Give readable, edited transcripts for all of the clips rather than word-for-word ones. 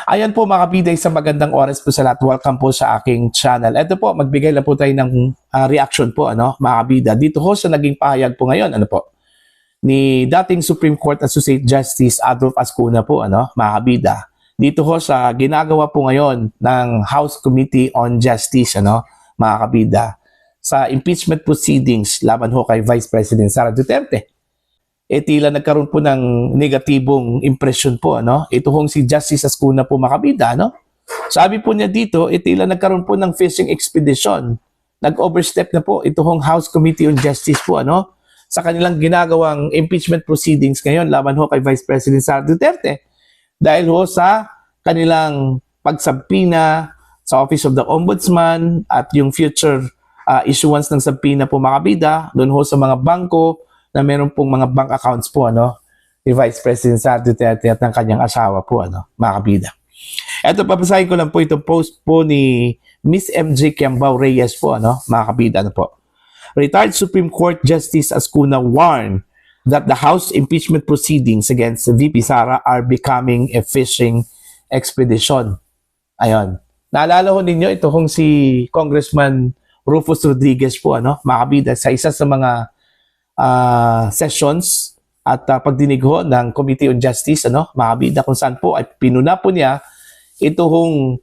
Ayan po mga kabida, isang magandang oras po sa lahat. Welcome po sa aking channel. Ito po, magbigay lang po tayo ng reaction po, mga kabida. Dito ho sa naging pahayag po ngayon, ni dating Supreme Court Associate Justice Adolf Ascuna po, mga kabida. Dito ho sa ginagawa po ngayon ng House Committee on Justice, mga kabida, sa impeachment proceedings laban ho kay Vice President Sara Duterte. Tila nagkaroon po ng negatibong impresyon po, Ito hong si Justice Ascuna po makabida, Sabi po niya dito, tila nagkaroon po ng fishing expedition. Nag-overstep na po ito hong House Committee on Justice po, sa kanilang ginagawang impeachment proceedings ngayon laban ho kay Vice President Sara Duterte. Dahil ho sa kanilang pagsabpina sa Office of the Ombudsman at yung future issuance ng sabpina po makabida, doon ho sa mga bangko na meron pong mga bank accounts po, ni Vice President Sara Duterte at ng kanyang asawa po, mga kabida. Ito, papasahin ko lang po itong post po ni Miss MJ Kiambao Reyes po, mga kabida, po. Retired Supreme Court Justice Ascuna warned that the House impeachment proceedings against VP Sara are becoming a fishing expedition. Ayun. Naalala ho ninyo, ito hong si Congressman Rufus Rodriguez po, mga kabida, sa isa sa mga sessions at pagdinig ho ng Committee on Justice, mga kabida, kung saan po ay pinuna po niya ito hong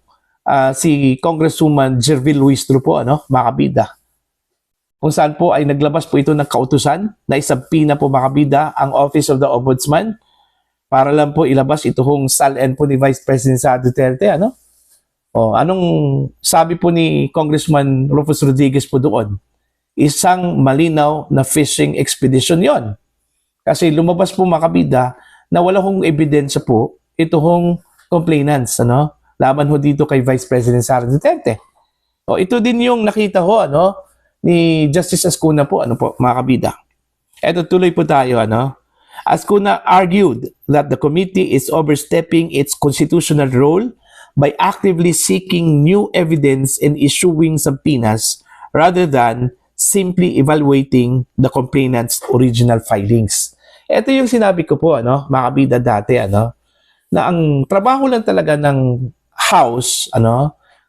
si Congresswoman Jervil Luistro po, mga kabida, kung saan po ay naglabas po ito ng kautusan na isabpina po, mga kabida, ang Office of the Ombudsman para lang po ilabas ito hong SALN po ni Vice President Sara Duterte, anong sabi po ni Congressman Rufus Rodriguez po doon? Isang malinaw na fishing expedition yon. Kasi lumabas po, mga kabida, na wala hong ebidensya po ito hong complainants, laban ho dito kay Vice President Sara Duterte. Ito din yung nakita ho, ni Justice Ascuna po, mga kabida. Ito, tuloy po tayo, Ascuna argued that the committee is overstepping its constitutional role by actively seeking new evidence and issuing subpoenas rather than simply evaluating the complainant's original filings. Ito yung sinabi ko po, mga kabida dati, na ang trabaho lang talaga ng House,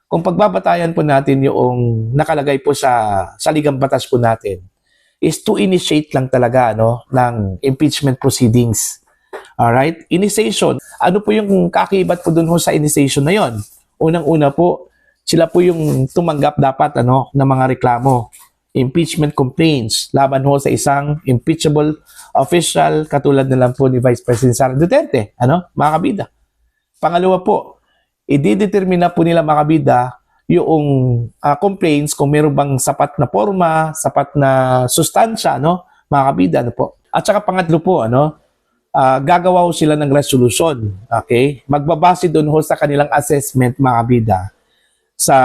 kung pagbabatayan po natin yung nakalagay po sa saligang batas po natin, is to initiate lang talaga, ng impeachment proceedings. Alright? Initiation. Ano po yung kakibat po dun ho sa initiation na yon? Unang-una po, sila po yung tumanggap dapat, ng mga reklamo. Impeachment complaints laban ho sa isang impeachable official katulad na lang po ni Vice President Sara Duterte, mga kabida. Pangalawa po, i-determine po nila, mga kabida, yung complaints kung meron bang sapat na forma, sapat na sustansya, mga kabida, po. At saka pangatlo po, gagawa ho sila ng resolution, okay? Magbabase doon ho sa kanilang assessment, mga kabida, sa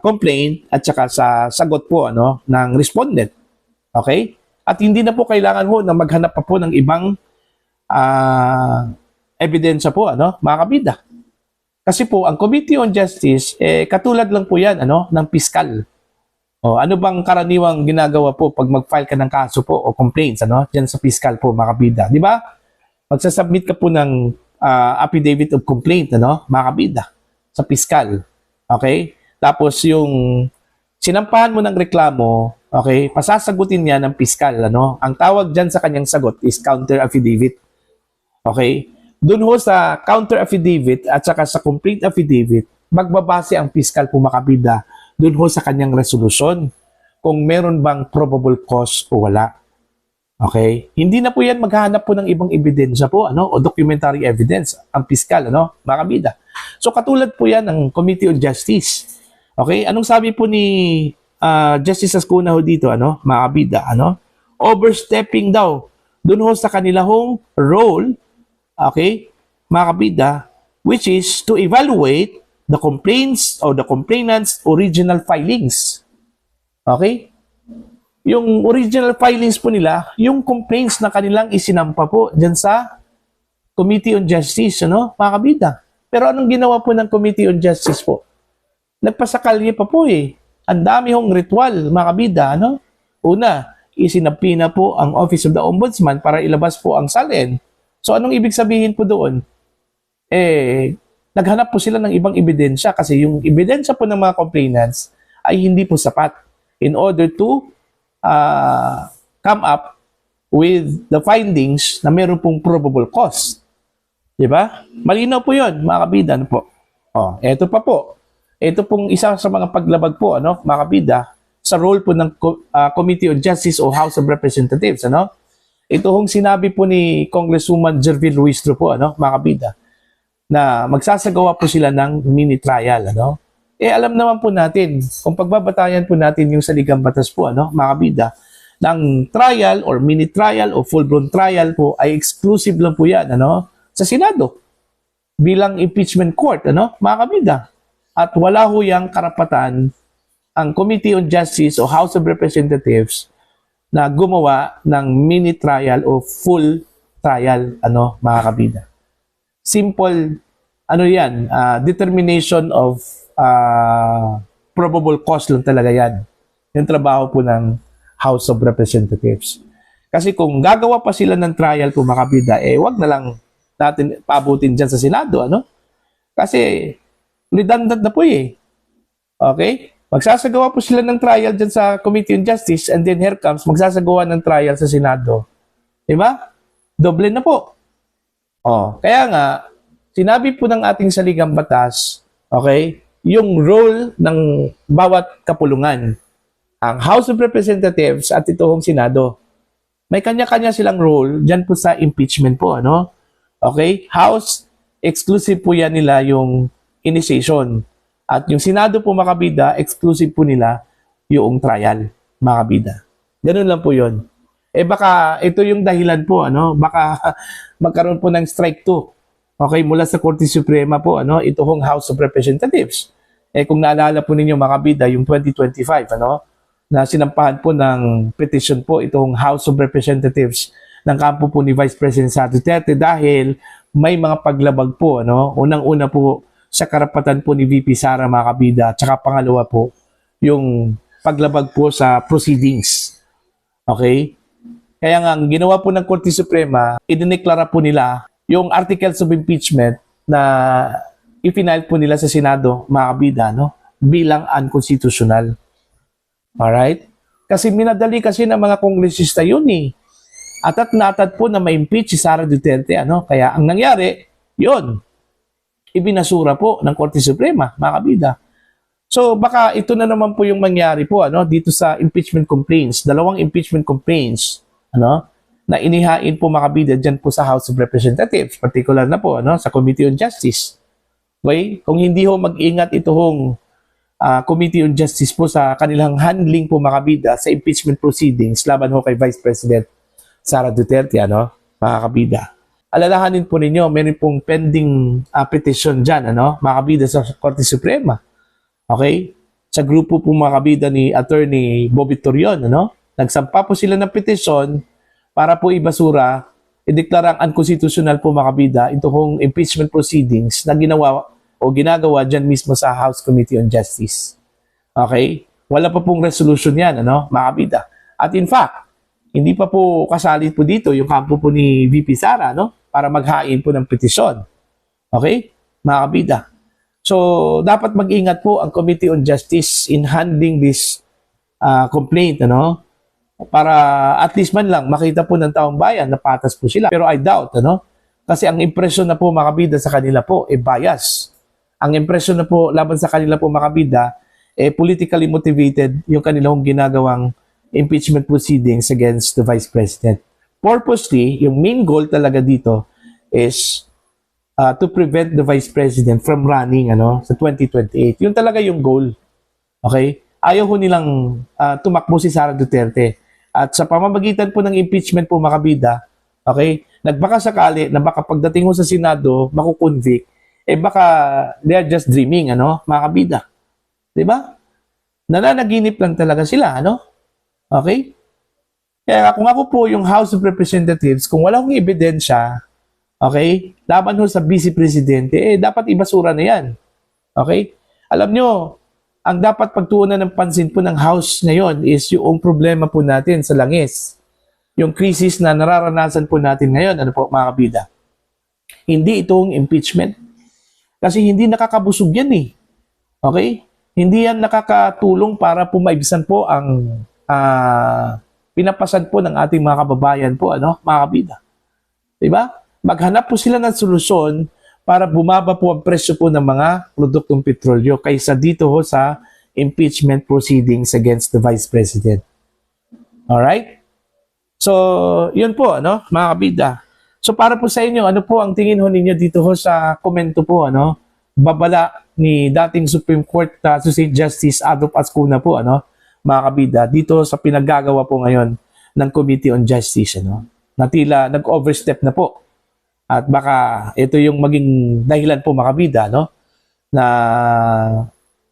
complaint at saka sa sagot po, ng respondent. Okay? At hindi na po kailangan ho na maghanap pa po ng ibang ebidensya po, mga kabida. Kasi po, ang Committee on Justice, katulad lang po yan, ng piskal. Ano bang karaniwang ginagawa po pag mag-file ka ng kaso po o complaints, dyan sa piskal po, mga kabida. Di ba? Magsasubmit ka po ng affidavit of complaint, mga kabida, sa piskal. Okay? Tapos yung sinampahan mo ng reklamo, okay, pasasagutin niya ng piskal, Ang tawag diyan sa kanyang sagot is counter affidavit. Okay? Doon ho sa counter affidavit at saka sa complete affidavit, magbabase ang piskal po, mga kabida, doon ho sa kanyang resolusyon kung meron bang probable cause o wala. Okay? Hindi na po yan maghahanap po ng ibang ebidensya po, o documentary evidence ang piskal, mga kabida. So katulad po yan ng Committee on Justice. Okay? Anong sabi po ni Justice Ascuna ho dito, mga kabida, overstepping daw dun ho sa kanila hong role, okay, mga kabida, which is to evaluate the complaints or the complainant's original filings. Okay? Yung original filings po nila, yung complaints na kanilang isinampa po dyan sa Committee on Justice, mga kabida. Pero anong ginawa po ng Committee on Justice po? Nagpasakalye pa po Ang dami hong ritual, mga kabida, Una, isinapina po ang Office of the Ombudsman para ilabas po ang SALN. So anong ibig sabihin po doon? naghanap po sila ng ibang ebidensya kasi yung ebidensya po ng mga complainants ay hindi po sapat in order to come up with the findings na meron pong probable cause. Diba? Malinaw po yun, mga kabida. Ano po? Eto pa po. Ito pong isa sa mga paglabag po, mga kabida, sa role po ng Committee on Justice o House of Representatives. Ito hong sinabi po ni Congresswoman Jervil Luistro po, mga kabida, na magsasagawa po sila ng mini trial. Alam naman po natin, kung pagbabatayan po natin yung saligang batas po, mga kabida, ng trial or mini trial o full-blown trial po ay exclusive lang po yan, sa Senado bilang impeachment court, mga kabida. At wala ho yang karapatan ang Committee on Justice o House of Representatives na gumawa ng mini trial o full trial, mga kabida. Simple, yan, determination of probable cause lang talaga yan. Yung trabaho po ng House of Representatives. Kasi kung gagawa pa sila ng trial po, mga kabida, wag na lang natin paabutin dyan sa Senado, Kasi redundant na po Okay? Magsasagawa po sila ng trial dyan sa Committee on Justice and then here comes, magsasagawa ng trial sa Senado. Diba? Doble na po. Kaya nga, sinabi po ng ating saligang batas, okay, yung role ng bawat kapulungan, ang House of Representatives at itong Senado, may kanya-kanya silang role dyan po sa impeachment po, Okay? House, exclusive po yan nila yung initiation. At yung Senado po, mga kabida, exclusive po nila yung trial, mga kabida. Ganun lang po yun. Baka ito yung dahilan po, baka magkaroon po ng strike 2. Okay, mula sa Korte Suprema po, ito hong House of Representatives. Kung naalala po ninyo, mga kabida, yung 2025, na sinampahan po ng petition po itong House of Representatives ng kampo po ni Vice President Sara Duterte dahil may mga paglabag po, unang-una po sa karapatan po ni VP Sara, mga kabida, tsaka pangalawa po yung paglabag po sa proceedings. Okay? Kaya nga, ang ginawa po ng Korte Suprema, idineklara po nila yung articles of impeachment na ipinail po nila sa Senado, mga kabida, bilang unconstitutional. Alright? Kasi minadali kasi ng mga kongresista yun Atat natad po na ma-impeach si Sara Duterte, Kaya ang nangyari, yun, ibinasura po ng Korte Suprema, mga kabida. So baka ito na naman po yung mangyari po, dito sa impeachment complaints, dalawang impeachment complaints, na inihain po, mga kabida, dyan po sa House of Representatives, particular na po, sa Committee on Justice. Okay? Kung hindi ho mag-ingat ito hong Committee on Justice po sa kanilang handling po, mga kabida, sa impeachment proceedings laban ho kay Vice President Sara Duterte, mga kabida. Alalahanin po ninyo, meron pong pending petition dyan, mga kabida, sa Korte Suprema. Okay? Sa grupo po, mga kabida, ni Attorney Bobby Torion, nagsampa po sila ng petition para po ibasura, ideklarang unconstitutional po, mga kabida, itong impeachment proceedings na ginawa o ginagawa dyan mismo sa House Committee on Justice. Okay? Wala pa pong resolution yan, mga kabida. At in fact, hindi pa po kasali po dito yung kampo po ni VP Sara, para maghain po ng petisyon. Okay? Mga kabida. So, dapat mag-ingat po ang Committee on Justice in handling this complaint, para at least man lang makita po ng taong bayan na patas po sila. Pero I doubt, kasi ang impression na po, mga kabida, sa kanila po, bias. Ang impression na po laban sa kanila po, mga kabida, politically motivated yung kanilang ginagawang impeachment proceedings against the Vice President. Purposely, yung main goal talaga dito is to prevent the Vice President from running sa 2028. Yun talaga yung goal. Okay? Ayaw ho nilang tumakbo si Sara Duterte. At sa pamamagitan po ng impeachment po, mga kabida, okay, nagbaka sakali na baka pagdating ho sa Senado, makukonvict, baka they are just dreaming, mga kabida. Diba? Nananaginip lang talaga sila, Okay? Kaya kung ako po yung House of Representatives, kung wala akong ebidensya, okay, laban ho sa Vice Presidente, dapat ibasura na yan. Okay? Alam nyo, ang dapat pagtuunan ng pansin po ng House ngayon is yung problema po natin sa langis. Yung crisis na nararanasan po natin ngayon, mga kabida. Hindi itong impeachment. Kasi hindi nakakabusog yan eh. Okay? Hindi yan nakakatulong para po maibisan po ang pinapasan po ng ating mga kababayan po, mga kabida. Diba? Maghanap po sila ng solusyon para bumaba po ang presyo po ng mga produktong petrolyo kaysa dito ho sa impeachment proceedings against the Vice President. Alright? So, yun po, mga kabida. So, para po sa inyo, ano po ang tingin ho ninyo dito ho sa komento po, babala ni dating Supreme Court Associate Justice Adolf Ascuna po, mga kabida, dito sa pinaggagawa po ngayon ng Committee on Justice, na tila nag-overstep na po. At baka ito yung maging dahilan po, mga kabida, na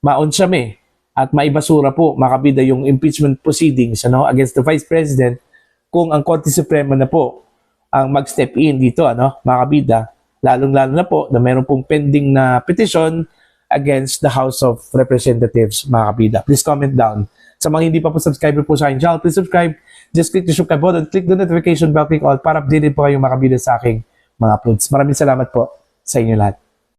maonsame at maibasura po, mga kabida, yung impeachment proceedings against the Vice President kung ang Korte Suprema na po ang mag-step in dito, mga kabida, lalong-lalo na po na meron pong pending na petition against the House of Representatives, mga kabida. Please comment down. Sa mga hindi pa po subscriber po sa aking channel, please subscribe. Just click the subscribe button, click the notification bell, click all para updated po kayong mga kabida sa aking mga uploads. Maraming salamat po sa inyo lahat.